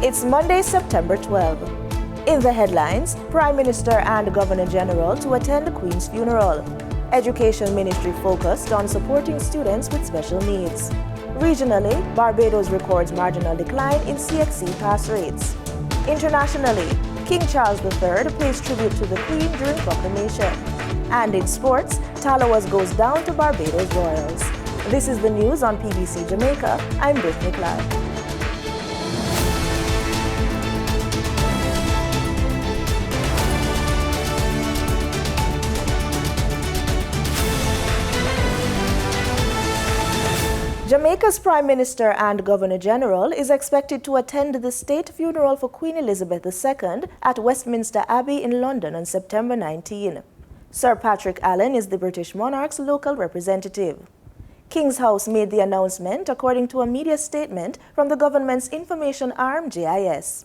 It's Monday, September 12. In the headlines, Prime Minister and Governor General to attend the Queen's funeral. Education Ministry focused on supporting students with special needs. Regionally, Barbados records marginal decline in CXC pass rates. Internationally, King Charles III pays tribute to the Queen during proclamation. And in sports, Talawas goes down to Barbados Royals. This is the news on PBC Jamaica. I'm Brittany Clark. Jamaica's Prime Minister and Governor General is expected to attend the state funeral for Queen Elizabeth II at Westminster Abbey in London on September 19. Sir Patrick Allen is the British monarch's local representative. King's House made the announcement according to a media statement from the government's information arm, JIS.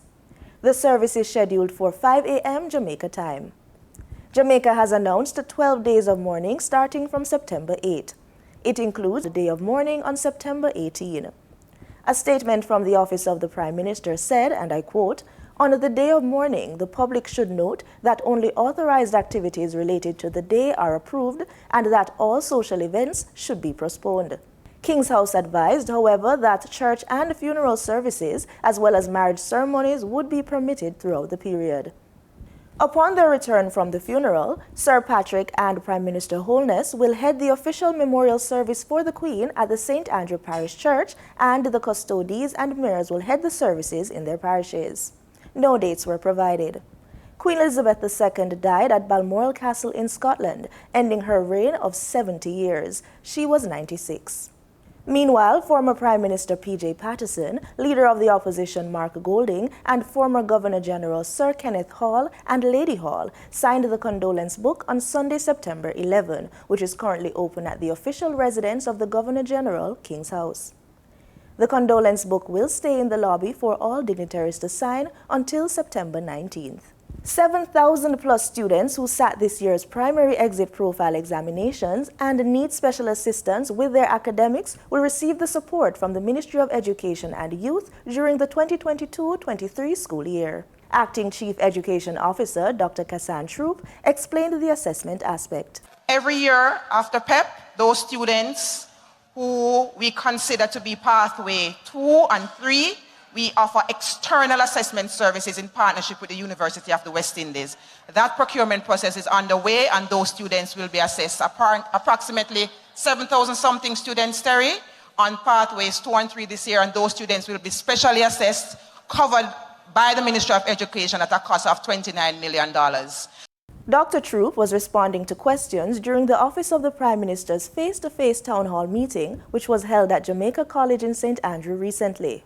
The service is scheduled for 5 a.m. Jamaica time. Jamaica has announced 12 days of mourning starting from September 8. It includes the day of mourning on September 18. A statement from the Office of the Prime Minister said, and I quote, "On the day of mourning, the public should note that only authorized activities related to the day are approved and that all social events should be postponed." King's House advised, however, that church and funeral services, as well as marriage ceremonies, would be permitted throughout the period. Upon their return from the funeral, Sir Patrick and Prime Minister Holness will head the official memorial service for the Queen at the St. Andrew Parish Church, and the custodies and mayors will head the services in their parishes. No dates were provided. Queen Elizabeth II died at Balmoral Castle in Scotland, ending her reign of 70 years. She was 96. Meanwhile, former Prime Minister P.J. Patterson, Leader of the Opposition Mark Golding, and former Governor General Sir Kenneth Hall and Lady Hall signed the condolence book on Sunday, September 11, which is currently open at the official residence of the Governor General, King's House. The condolence book will stay in the lobby for all dignitaries to sign until September 19th. 7,000 plus students who sat this year's primary exit profile examinations and need special assistance with their academics will receive the support from the Ministry of Education and Youth during the 2022-23 school year. Acting Chief Education Officer Dr. Kassan Troop explained the assessment aspect. Every year after PEP, those students who we consider to be pathway 2 and 3, we offer external assessment services in partnership with the University of the West Indies. That procurement process is underway, and those students will be assessed. Approximately 7,000 something students, Terry, on pathways 2 and 3 this year, and those students will be specially assessed, covered by the Ministry of Education at a cost of $29 million. Dr. Troop was responding to questions during the Office of the Prime Minister's face-to-face town hall meeting, which was held at Jamaica College in St. Andrew recently.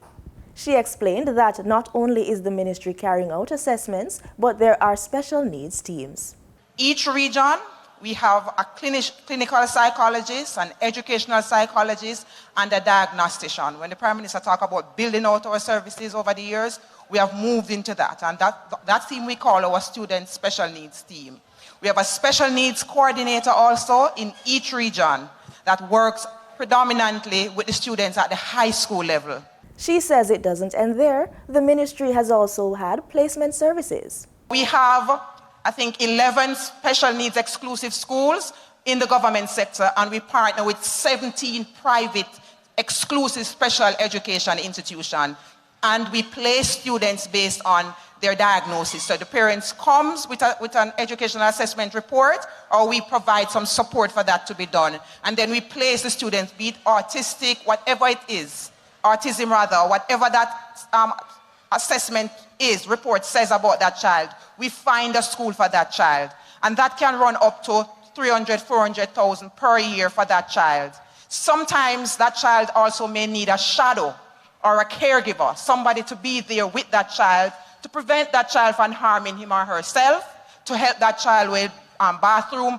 She explained that not only is the ministry carrying out assessments, but there are special needs teams. Each region, we have a clinical psychologist, an educational psychologist, and a diagnostician. When the Prime Minister talked about building out our services over the years, we have moved into that. And that team we call our student special needs team. We have a special needs coordinator also in each region that works predominantly with the students at the high school level. She says it doesn't end there. The ministry has also had placement services. We have, I think, 11 special needs exclusive schools in the government sector, and we partner with 17 private exclusive special education institutions. And we place students based on their diagnosis. So the parents comes with an educational assessment report, or we provide some support for that to be done. And then we place the students, be it autistic, whatever it is, autism rather, whatever that assessment is, report says about that child, we find a school for that child. And that can run up to 300, 400,000 per year for that child. Sometimes that child also may need a shadow or a caregiver, somebody to be there with that child to prevent that child from harming him or herself, to help that child with bathroom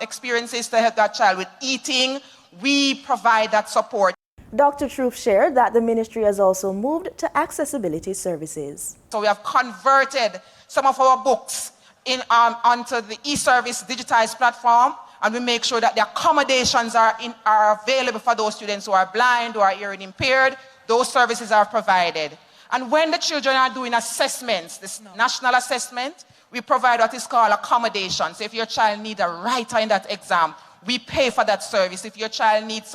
experiences, to help that child with eating. We provide that support. Dr. Troop shared that the ministry has also moved to accessibility services. So we have converted some of our books onto the e-service digitized platform, and we make sure that the accommodations are available for those students who are blind, who are hearing impaired. Those services are provided. And when the children are doing assessments, this national assessment, we provide what is called accommodation. So if your child needs a writer in that exam, we pay for that service. If your child needs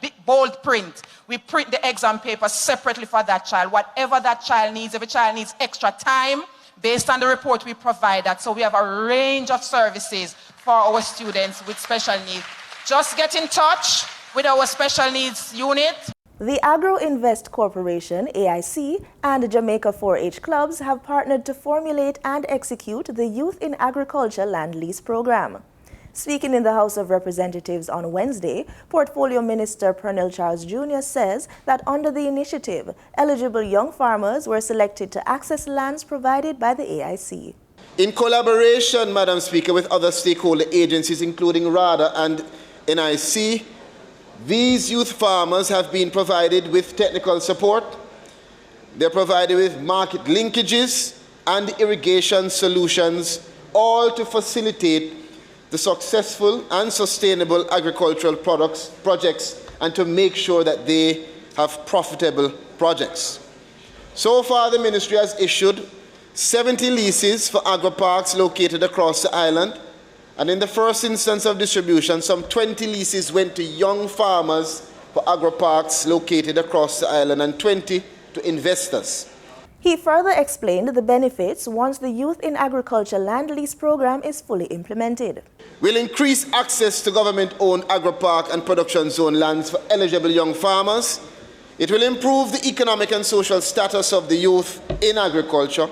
big, bold print, we print the exam paper separately for that child. Whatever that child needs, if a child needs extra time, based on the report, we provide that. So we have a range of services for our students with special needs. Just get in touch with our special needs unit. The Agro Invest Corporation, AIC, and Jamaica 4-H clubs have partnered to formulate and execute the Youth in Agriculture Land Lease Program. Speaking in the House of Representatives on Wednesday, Portfolio Minister Pernell Charles Jr. says that under the initiative, eligible young farmers were selected to access lands provided by the AIC. In collaboration, Madam Speaker, with other stakeholder agencies, including RADA and NIC, these youth farmers have been provided with technical support. They're provided with market linkages and irrigation solutions, all to facilitate the successful and sustainable agricultural projects and to make sure that they have profitable projects. So far, the ministry has issued 70 leases for agri-parks located across the island. And in the first instance of distribution, some 20 leases went to young farmers for agri-parks located across the island and 20 to investors. He further explained the benefits once the Youth in Agriculture Land Lease Program is fully implemented. We'll increase access to government-owned agri-park and production zone lands for eligible young farmers. It will improve the economic and social status of the youth in agriculture.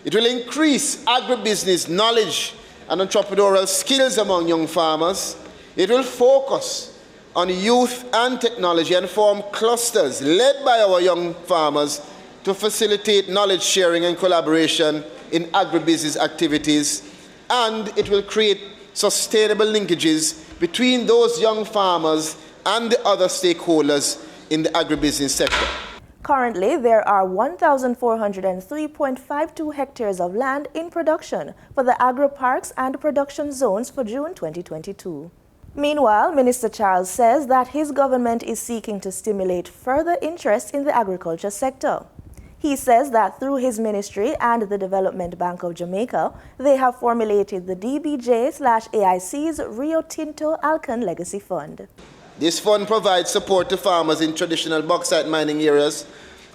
It will increase agribusiness knowledge and entrepreneurial skills among young farmers. It will focus on youth and technology and form clusters led by our young farmers to facilitate knowledge sharing and collaboration in agribusiness activities. And it will create sustainable linkages between those young farmers and the other stakeholders in the agribusiness sector. Currently, there are 1,403.52 hectares of land in production for the agri-parks and production zones for June 2022. Meanwhile, Minister Charles says that his government is seeking to stimulate further interest in the agriculture sector. He says that through his ministry and the Development Bank of Jamaica, they have formulated the DBJ/AIC's Rio Tinto Alcan Legacy Fund. This fund provides support to farmers in traditional bauxite mining areas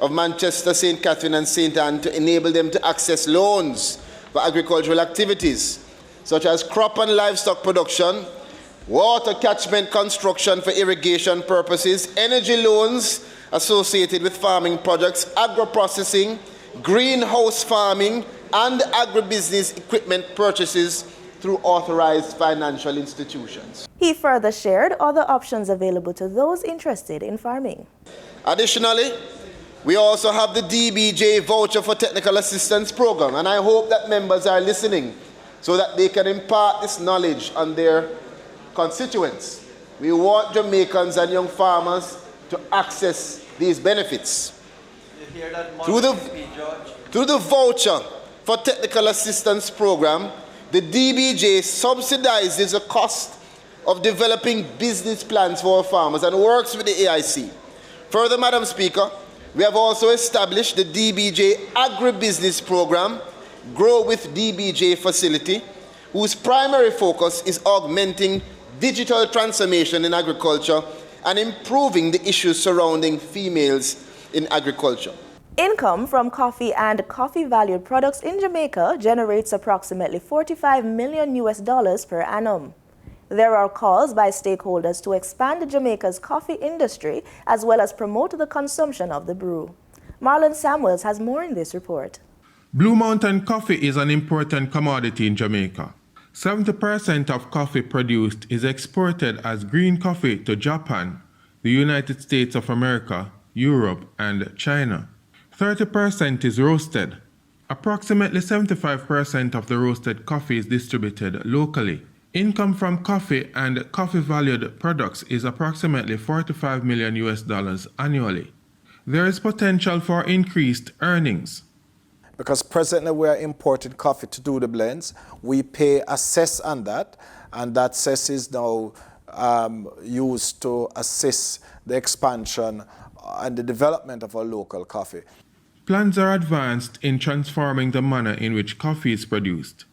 of Manchester, St. Catherine and St. Anne to enable them to access loans for agricultural activities, such as crop and livestock production, water catchment construction for irrigation purposes, energy loans associated with farming projects, agro-processing, greenhouse farming, and agribusiness equipment purchases through authorized financial institutions. He further shared other options available to those interested in farming. Additionally, we also have the DBJ Voucher for Technical Assistance Program, and I hope that members are listening so that they can impart this knowledge on their constituents. We want Jamaicans and young farmers to access these benefits. Through the Voucher for Technical Assistance Program, the DBJ subsidizes the cost of developing business plans for our farmers and works with the AIC. Further, Madam Speaker, we have also established the DBJ Agribusiness Program, Grow with DBJ facility, whose primary focus is augmenting digital transformation in agriculture and improving the issues surrounding females in agriculture. Income from coffee and coffee-valued products in Jamaica generates approximately $45 million per annum. There are calls by stakeholders to expand Jamaica's coffee industry as well as promote the consumption of the brew. Marlon Samuels has more in this report. Blue Mountain coffee is an important commodity in Jamaica. 70% of coffee produced is exported as green coffee to Japan, the United States of America, Europe, and China. 30% is roasted. Approximately 75% of the roasted coffee is distributed locally. Income from coffee and coffee-valued products is approximately $45 million annually. There is potential for increased earnings. Because presently we are importing coffee to do the blends. We pay a cess on that, and that cess is now used to assist the expansion and the development of our local coffee. Plans are advanced in transforming the manner in which coffee is produced,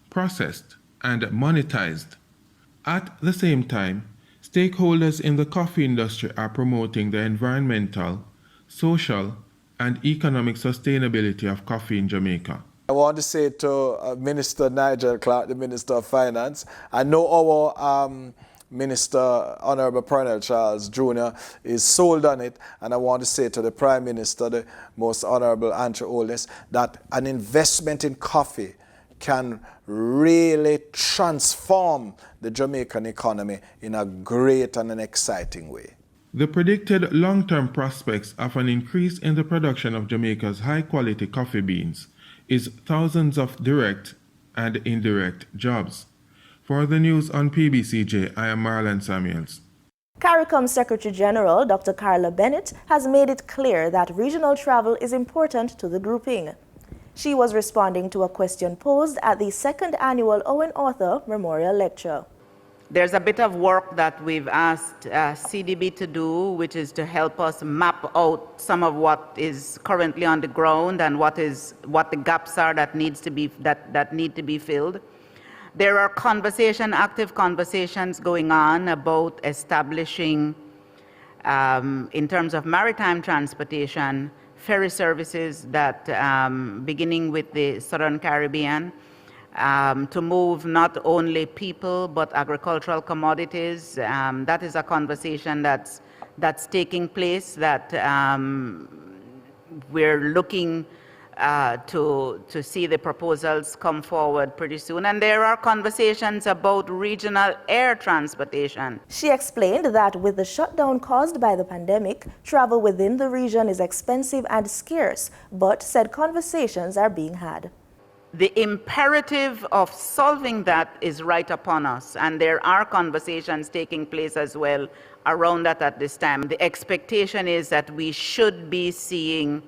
processed, and monetized. At the same time, stakeholders in the coffee industry are promoting the environmental, social, and economic sustainability of coffee in Jamaica. I want to say to Minister Nigel Clark, the Minister of Finance, I know our Minister Honorable Pernell Charles Jr. is sold on it, and I want to say to the Prime Minister, the Most Honorable Andrew Holness, that an investment in coffee can really transform the Jamaican economy in a great and an exciting way. The predicted long-term prospects of an increase in the production of Jamaica's high-quality coffee beans is thousands of direct and indirect jobs. For the news on PBCJ, I am Marlon Samuels. CARICOM Secretary General Dr. Carla Bennett has made it clear that regional travel is important to the grouping. She was responding to a question posed at the second annual Owen Arthur Memorial Lecture. There's a bit of work that we've asked CDB to do, which is to help us map out some of what is currently on the ground and what the gaps are that need to be filled. There are active conversations going on about establishing, in terms of maritime transportation, ferry services that, beginning with the Southern Caribbean, to move not only people but agricultural commodities. That is a conversation that's taking place, that we're looking to see the proposals come forward pretty soon. And there are conversations about regional air transportation. She explained that with the shutdown caused by the pandemic, travel within the region is expensive and scarce, but said conversations are being had. The imperative of solving that is right upon us, and there are conversations taking place as well around that at this time. The expectation is that we should be seeing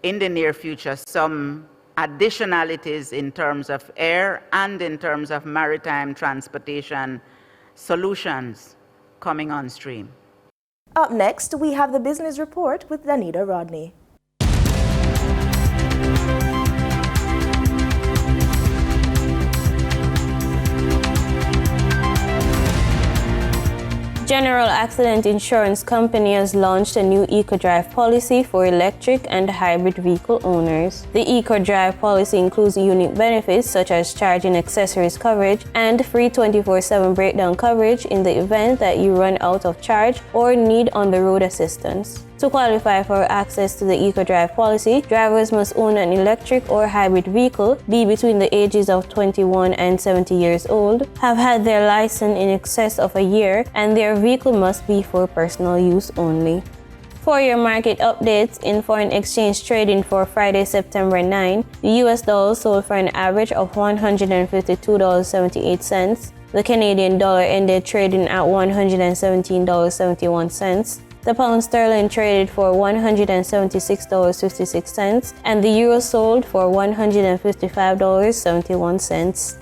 in the near future some additionalities in terms of air and in terms of maritime transportation solutions coming on stream. Up next, we have the business report with Danita Rodney. General Accident Insurance Company has launched a new EcoDrive policy for electric and hybrid vehicle owners. The EcoDrive policy includes unique benefits such as charging accessories coverage and free 24/7 breakdown coverage in the event that you run out of charge or need on-the-road assistance. To qualify for access to the EcoDrive policy, drivers must own an electric or hybrid vehicle, be between the ages of 21 and 70 years old, have had their license in excess of a year, and their vehicle must be for personal use only. For your market updates, in foreign exchange trading for Friday, September 9, the US dollar sold for an average of $152.78. The Canadian dollar ended trading at $117.71. The pound sterling traded for $176.56, and the euro sold for $155.71.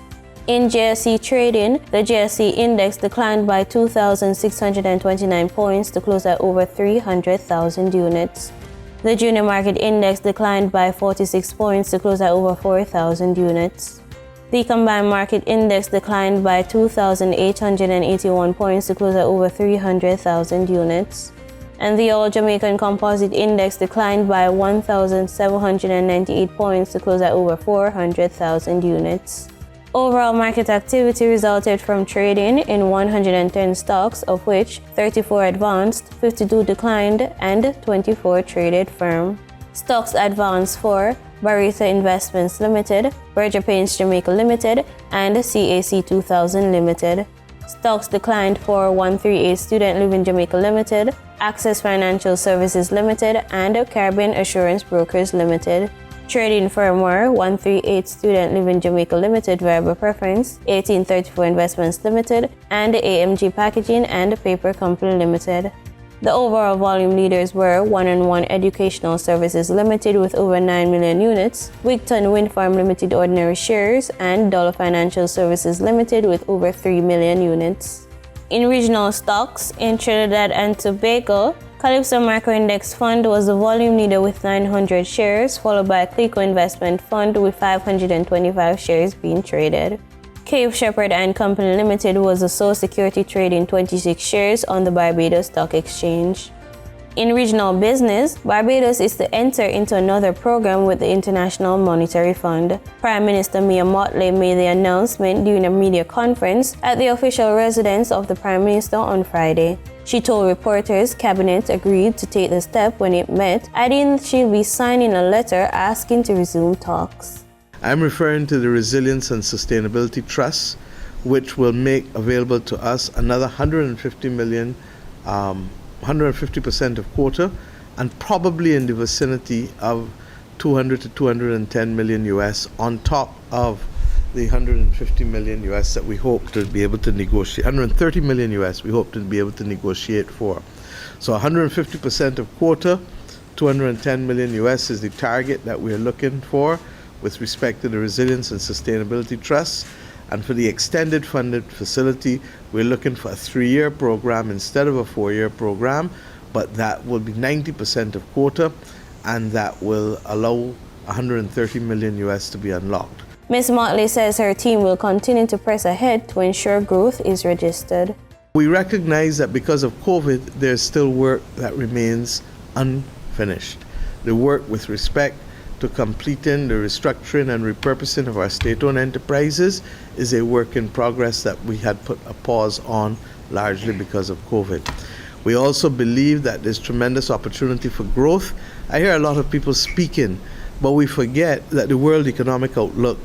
In JSE trading, the JSE index declined by 2,629 points to close at over 300,000 units. The junior market index declined by 46 points to close at over 4,000 units. The combined market index declined by 2,881 points to close at over 300,000 units. And the All Jamaican Composite Index declined by 1,798 points to close at over 400,000 units. Overall market activity resulted from trading in 110 stocks, of which 34 advanced, 52 declined, and 24 traded firm. Stocks advanced for Barita Investments Limited, Berger Paints Jamaica Limited, and CAC 2000 Limited. Stocks declined for 138 Student Living Jamaica Limited, Access Financial Services Limited, and Caribbean Assurance Brokers Limited. Trading firm were 138 Student Living Jamaica Limited Variable Preference, 1834 Investments Limited, and AMG Packaging and Paper Company Limited. The overall volume leaders were 1&1 Educational Services Limited with over 9 million units, Wigton Wind Farm Limited Ordinary Shares, and Dollar Financial Services Limited with over 3 million units. In regional stocks, in Trinidad and Tobago, Calypso Microindex Fund was the volume leader with 900 shares, followed by Clico Investment Fund with 525 shares being traded. Cape Shepherd and Company Limited was the sole security trading 26 shares on the Barbados Stock Exchange. In regional business, Barbados is to enter into another program with the International Monetary Fund. Prime Minister Mia Mottley made the announcement during a media conference at the official residence of the Prime Minister on Friday. She told reporters Cabinet agreed to take the step when it met, adding she'll be signing a letter asking to resume talks. I'm referring to the Resilience and Sustainability Trust, which will make available to us another 150 million 150% of quota, and probably in the vicinity of 200 to 210 million US on top of the 150 million US that we hope to be able to negotiate, 130 million US we hope to be able to negotiate for. So 150% of quota, 210 million US is the target that we're looking for with respect to the Resilience and Sustainability Trust. And for the extended funded facility, we're looking for a 3-year program instead of a 4-year program, but that will be 90% of quota, and that will allow 130 million US to be unlocked. Ms. Motley says her team will continue to press ahead to ensure growth is registered. We recognize that because of COVID, there's still work that remains unfinished. The work with respect to completing the restructuring and repurposing of our state-owned enterprises is a work in progress that we had put a pause on largely because of COVID. We also believe that there's tremendous opportunity for growth. I hear a lot of people speaking, but we forget that the World Economic Outlook,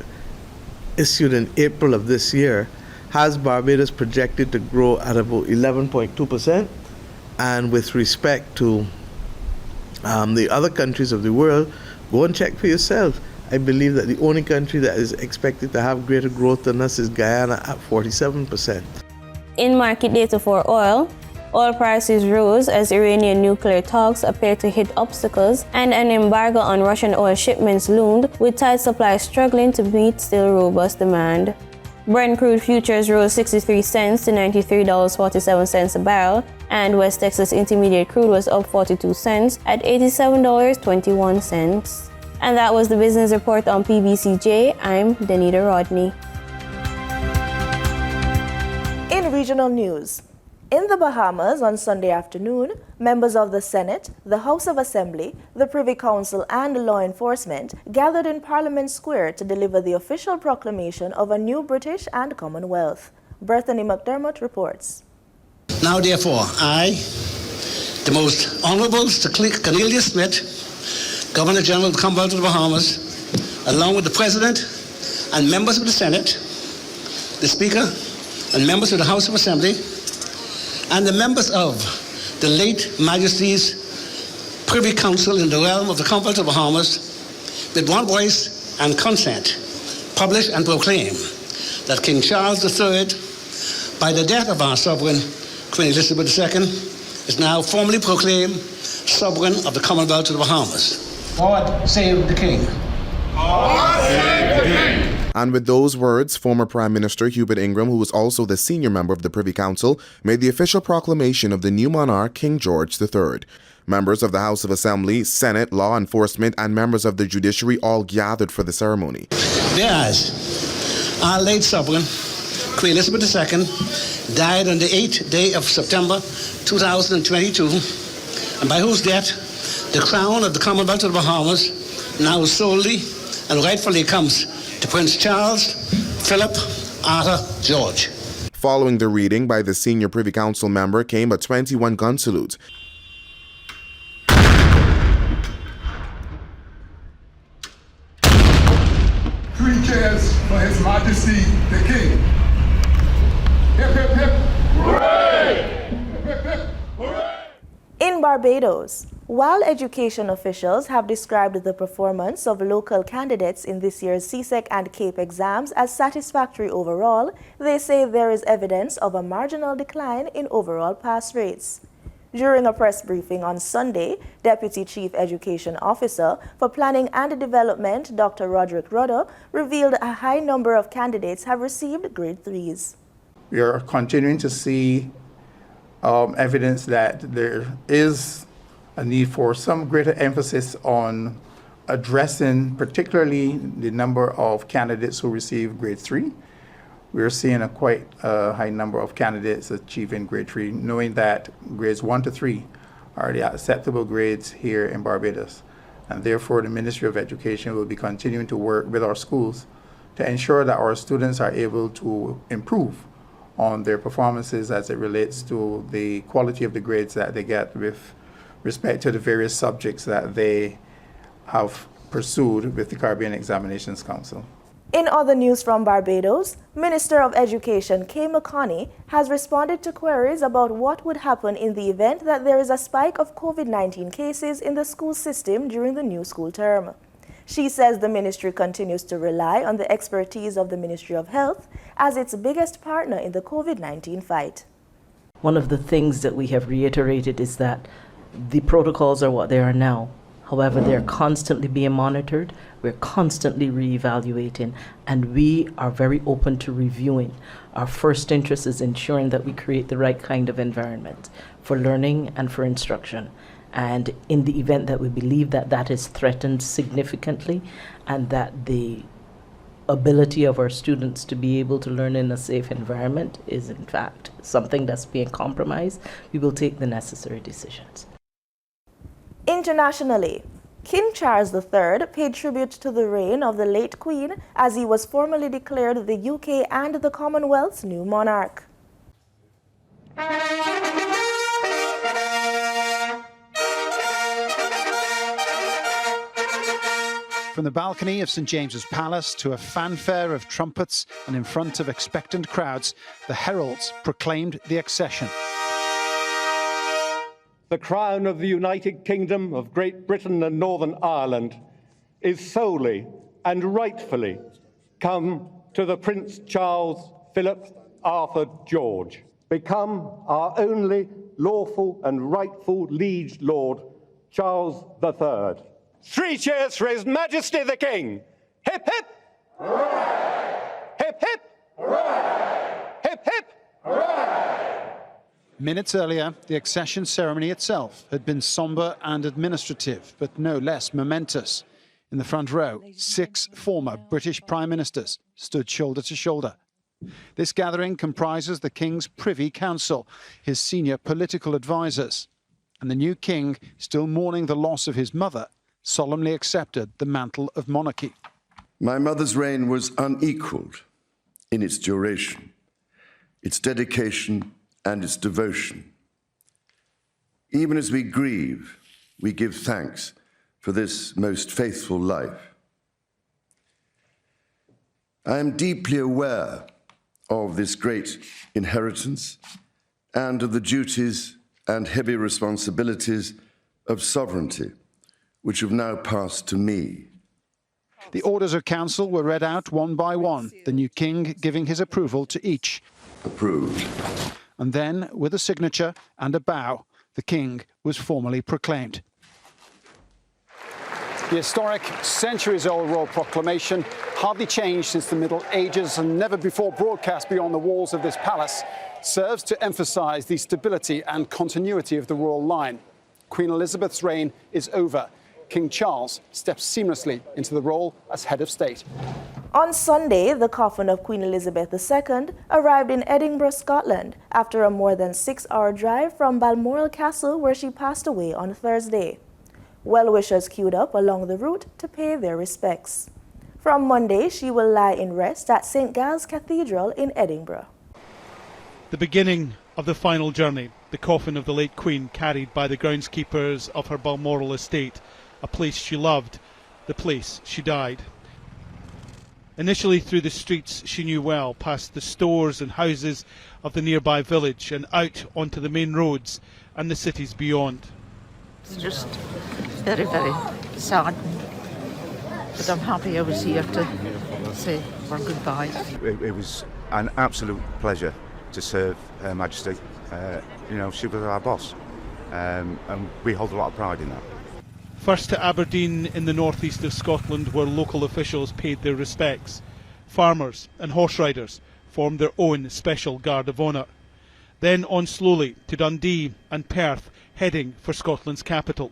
issued in April of this year, has Barbados projected to grow at about 11.2%. And with respect to the other countries of the world, go and check for yourself. I believe that the only country that is expected to have greater growth than us is Guyana at 47%. In market data for oil prices rose as Iranian nuclear talks appear to hit obstacles and an embargo on Russian oil shipments loomed, with tight supply struggling to meet still robust demand. Brent crude futures rose 63 cents to $93.47 a barrel, and West Texas Intermediate crude was up 42 cents at $87.21. And that was the business report on PBCJ. I'm Danita Rodney. In regional news, in the Bahamas on Sunday afternoon, members of the Senate, the House of Assembly, the Privy Council and law enforcement gathered in Parliament Square to deliver the official proclamation of a new British and Commonwealth. Berthany McDermott reports. Now therefore, I, the most Honourable Sir Cornelius Smith, Governor General of the Commonwealth of the Bahamas, along with the President and members of the Senate, the Speaker and members of the House of Assembly, and the members of the late Majesty's Privy Council in the realm of the Commonwealth of the Bahamas, with one voice and consent, publish and proclaim that King Charles III, by the death of our sovereign, Queen Elizabeth II, is now formally proclaimed sovereign of the Commonwealth of the Bahamas. God save the King. God save the King. And with those words, former Prime Minister Hubert Ingram, who was also the senior member of the Privy Council, made the official proclamation of the new monarch, King George III. Members of the House of Assembly, Senate, law enforcement, and members of the judiciary all gathered for the ceremony. Whereas our late sovereign, Queen Elizabeth II, died on the 8th day of September 2022, and by whose death the crown of the Commonwealth of the Bahamas now solely and rightfully comes to Prince Charles Philip Arthur George. Following the reading by the senior Privy Council member came a 21-gun salute. Three cheers for His Majesty the King. Hip, hip, hip. Hooray! Hip, hip, hooray! In Barbados, while education officials have described the performance of local candidates in this year's CSEC and CAPE exams as satisfactory overall, they say there is evidence of a marginal decline in overall pass rates. During a press briefing on Sunday, Deputy Chief Education Officer for Planning and Development, Dr. Roderick Rudder, revealed a high number of candidates have received grade 3s. We are continuing to see evidence that there is a need for some greater emphasis on addressing particularly the number of candidates who receive grade 3. We're seeing a quite high number of candidates achieving grade 3, knowing that grades 1 to 3 are the acceptable grades here in Barbados. And therefore, the Ministry of Education will be continuing to work with our schools to ensure that our students are able to improve on their performances as it relates to the quality of the grades that they get with respect to the various subjects that they have pursued with the Caribbean Examinations Council. In other news from Barbados, Minister of Education Kay McConney has responded to queries about what would happen in the event that there is a spike of COVID-19 cases in the school system during the new school term. She says the ministry continues to rely on the expertise of the Ministry of Health as its biggest partner in the COVID-19 fight. One of the things that we have reiterated is that the protocols are what they are now. However, they're constantly being monitored, we're constantly reevaluating, and we are very open to reviewing. Our first interest is ensuring that we create the right kind of environment for learning and for instruction. And in the event that we believe that that is threatened significantly and that the ability of our students to be able to learn in a safe environment is in fact something that's being compromised, we will take the necessary decisions. Internationally, King Charles III paid tribute to the reign of the late Queen as he was formally declared the UK and the Commonwealth's new monarch. From the balcony of St James's Palace to a fanfare of trumpets and in front of expectant crowds, the heralds proclaimed the accession. The crown of the United Kingdom of Great Britain and Northern Ireland is solely and rightfully come to the Prince Charles Philip Arthur George, become our only lawful and rightful liege lord, Charles III. 3 cheers for His Majesty the King. Hip, hip! Hooray! Hip, hip! Hooray! Hip, hip! Hooray! Minutes earlier, the accession ceremony itself had been sombre and administrative, but no less momentous. In the front row, 6 former British Prime Ministers stood shoulder to shoulder. This gathering comprises the King's Privy Council, his senior political advisers. And the new King, still mourning the loss of his mother, solemnly accepted the mantle of monarchy. My mother's reign was unequalled in its duration, its dedication and its devotion. Even as we grieve, we give thanks for this most faithful life. I am deeply aware of this great inheritance and of the duties and heavy responsibilities of sovereignty, which have now passed to me. The orders of council were read out one by one, the new king giving his approval to each. Approved. And then, with a signature and a bow, the king was formally proclaimed. The historic, centuries-old royal proclamation, hardly changed since the Middle Ages and never before broadcast beyond the walls of this palace, serves to emphasise the stability and continuity of the royal line. Queen Elizabeth's reign is over. King Charles steps seamlessly into the role as head of state. On Sunday, the coffin of Queen Elizabeth II arrived in Edinburgh, Scotland, after a more than 6-hour drive from Balmoral Castle, where she passed away on Thursday. Well-wishers queued up along the route to pay their respects. From Monday, she will lie in rest at St Giles Cathedral in Edinburgh. The beginning of the final journey, the coffin of the late Queen carried by the groundskeepers of her Balmoral estate, a place she loved, the place she died. Initially through the streets she knew well, past the stores and houses of the nearby village and out onto the main roads and the cities beyond. It's just very, very sad. But I'm happy I was here to say our goodbyes. It was an absolute pleasure to serve Her Majesty. You know, she was our boss, and we hold a lot of pride in that. First to Aberdeen in the northeast of Scotland, where local officials paid their respects. Farmers and horse riders formed their own special guard of honour. then on slowly to Dundee and Perth, heading for Scotland's capital.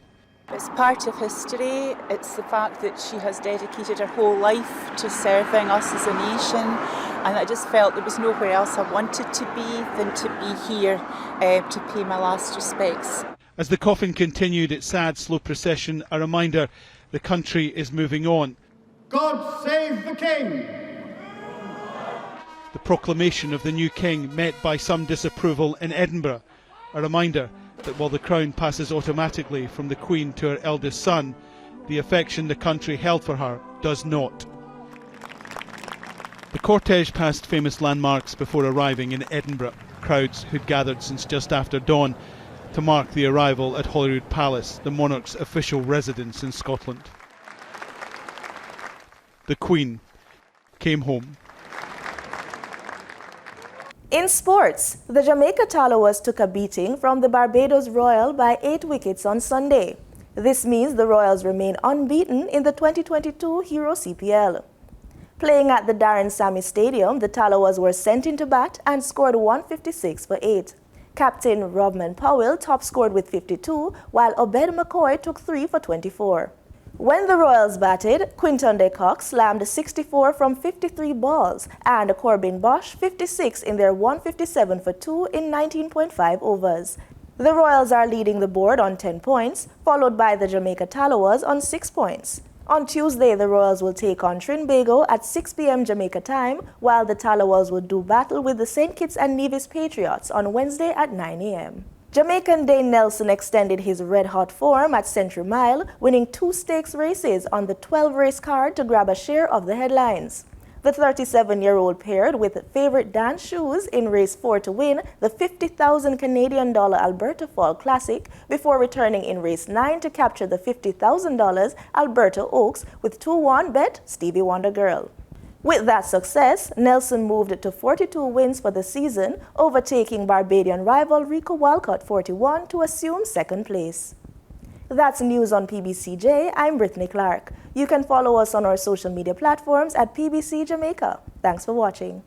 It's part of history. It's the fact that she has dedicated her whole life to serving us as a nation, and I just felt there was nowhere else I wanted to be than to be here to pay my last respects. As the coffin continued its sad, slow procession, a reminder the country is moving on. God save the King! The proclamation of the new king met by some disapproval in Edinburgh, a reminder that while the crown passes automatically from the Queen to her eldest son, the affection the country held for her does not. The cortege passed famous landmarks before arriving in Edinburgh. Crowds who'd gathered since just after dawn to mark the arrival at Holyrood Palace, the monarch's official residence in Scotland. The Queen came home. In sports, the Jamaica Tallowers took a beating from the Barbados Royal by 8 wickets on Sunday. This means the Royals remain unbeaten in the 2022 Hero CPL. Playing at the Darren Sammy Stadium, the Tallowers were sent into bat and scored 156 for 8. Captain Robman Powell top-scored with 52, while Obed McCoy took 3 for 24. When the Royals batted, Quinton de Kock slammed 64 from 53 balls and Corbin Bosch 56 in their 157 for 2 in 19.5 overs. The Royals are leading the board on 10 points, followed by the Jamaica Tallowers on 6 points. On Tuesday, the Royals will take on Trinbago at 6 p.m. Jamaica time, while the Tallowers will do battle with the St. Kitts and Nevis Patriots on Wednesday at 9 a.m. Jamaican Dane Nelson extended his red-hot form at Century Mile, winning 2 stakes races on the 12-race card to grab a share of the headlines. The 37-year-old paired with favourite Dan Shoes in race 4 to win the $50,000 Canadian Alberta Fall Classic before returning in race 9 to capture the $50,000 Alberta Oaks with 2-1 bet Stevie Wonder Girl. With that success, Nelson moved to 42 wins for the season, overtaking Barbadian rival Rico Walcott 41 to assume second place. That's news on PBCJ. I'm Brittany Clark. You can follow us on our social media platforms at PBCJamaica. Thanks for watching.